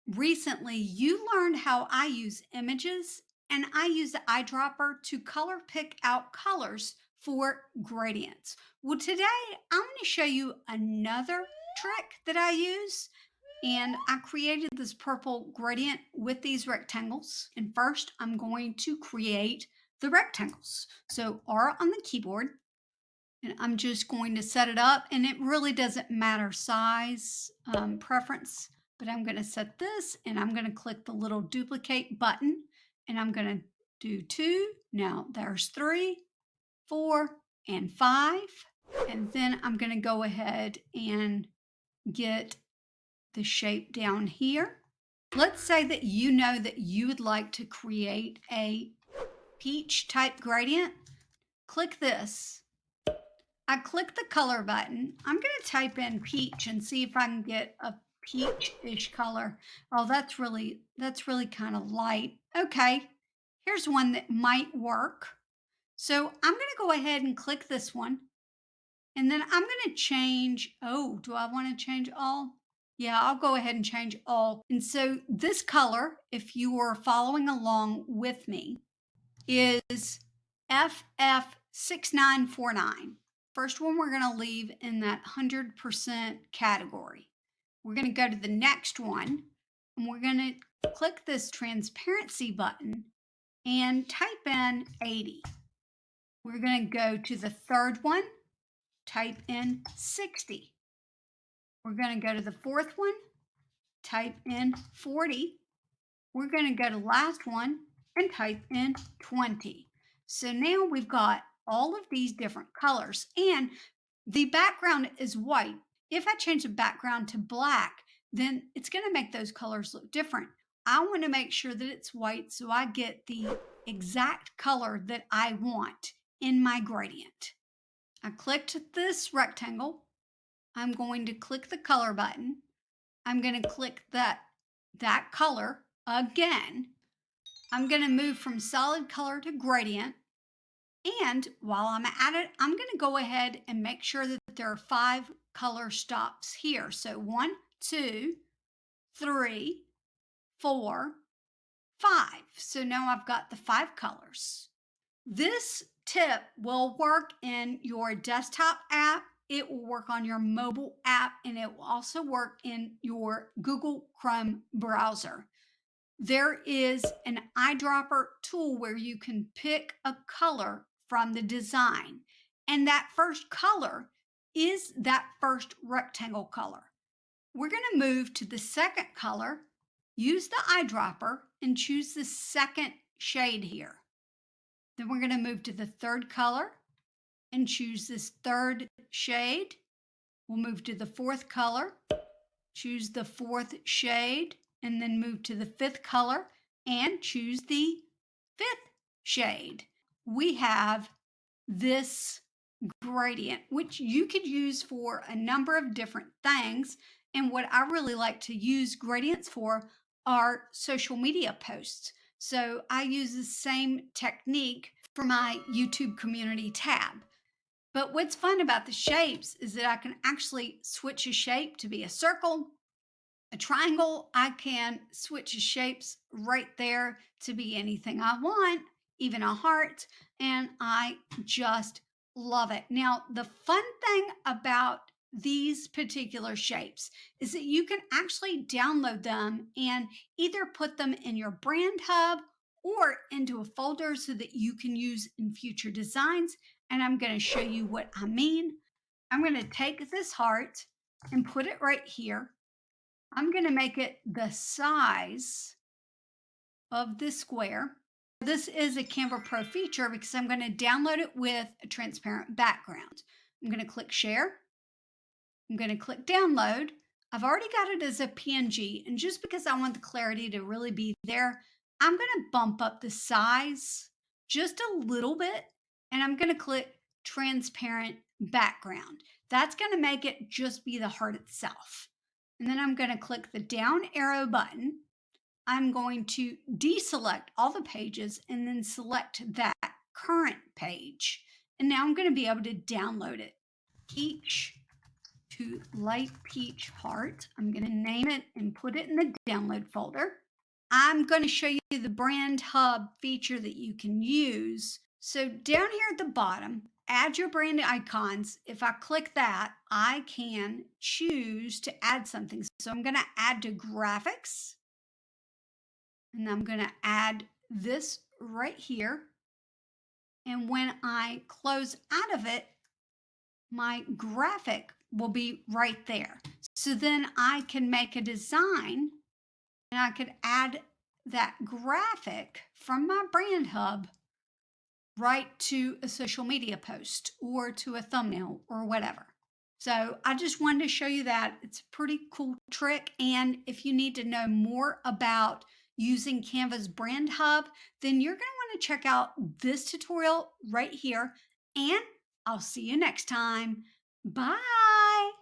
Recently, you learned how I use images, and I use the eyedropper to color pick out colors for gradients. Well, today I'm going to show you another trick that I use. And I created this purple gradient with these rectangles. And first, I'm going to create the rectangles. So R on the keyboard, and I'm just going to set it up, and it really doesn't matter size preference, but I'm going to set this, and I'm going to click the little duplicate button, and I'm going to do two. Now there's three, four, and five. And then I'm going to go ahead and get the shape down here. Let's say that you know that you would like to create a peach type gradient. Click this. I click the color button. I'm going to type in peach and see if I can get a peach-ish color. Oh, that's really kind of light. Okay, here's one that might work. So I'm going to go ahead and click this one. And then I'm going to change. Oh, do I want to change all? Yeah, I'll go ahead and change all. And so this color, if you were following along with me, is FF6949. First one we're going to leave in that 100% category. We're going to go to the next one, and we're going to click this transparency button and type in 80. We're going to go to the third one, type in 60. We're going to go to the fourth one, type in 40. We're going to go to the last one and type in 20. So now we've got all of these different colors, and the background is white. If I change the background to black, then it's going to make those colors look different. I want to make sure that it's white so I get the exact color that I want in my gradient. I clicked this rectangle. I'm going to click the color button. I'm going to click that color again. I'm going to move from solid color to gradient. And while I'm at it, I'm going to go ahead and make sure that there are 5 color stops here. So 1, 2, 3, 4, 5. So now I've got the 5 colors. This tip will work in your desktop app, it will work on your mobile app, and it will also work in your Google Chrome browser. There is an eyedropper tool where you can pick a color from the design, and that first color is that first rectangle color. We're going to move to the second color, use the eyedropper, and choose the second shade here. Then we're going to move to the third color and choose this third shade. We'll move to the fourth color, choose the fourth shade, and then move to the fifth color and choose the fifth shade. We have this gradient, which you could use for a number of different things. And what I really like to use gradients for are social media posts. So I use the same technique for my YouTube community tab. But what's fun about the shapes is that I can actually switch a shape to be a circle, a triangle. I can switch the shapes right there to be anything I want, even a heart, and I just love it. Now, the fun thing about these particular shapes is that you can actually download them and either put them in your brand hub or into a folder so that you can use in future designs. And I'm going to show you what I mean. I'm going to take this heart and put it right here. I'm going to make it the size of this square. This is a Canva Pro feature because I'm going to download it with a transparent background. I'm going to click share. I'm going to click download. I've already got it as a PNG, and just because I want the clarity to really be there, I'm going to bump up the size just a little bit, and I'm going to click transparent background. That's going to make it just be the heart itself. And then I'm going to click the down arrow button. I'm going to deselect all the pages and then select that current page. And now I'm going to be able to download it. Each to light peach heart. I'm going to name it and put it in the download folder. I'm going to show you the brand hub feature that you can use. So down here at the bottom, add your brand icons. If I click that, I can choose to add something. So I'm going to add to graphics, and I'm going to add this right here. And when I close out of it, my graphic will be right there. So then I can make a design and I could add that graphic from my brand hub right to a social media post or to a thumbnail or whatever. So I just wanted to show you that. It's a pretty cool trick. And if you need to know more about using Canva's brand hub, then you're going to want to check out this tutorial right here. And I'll see you next time. Bye.